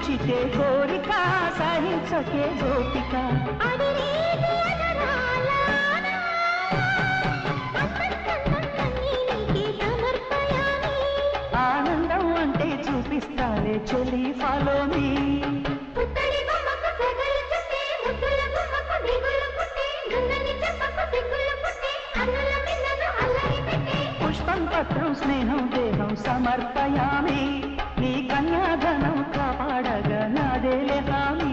సహించితే కోరిక సహించకే గోపిక ఆనందం అంటే చూపిస్తాలే చెలి ఫాలో మీ పుష్పం పత్రం స్నేహం దేహం సమర్పయామి నీ కన్యాధనం కాపాడగా నాదేలే హామీ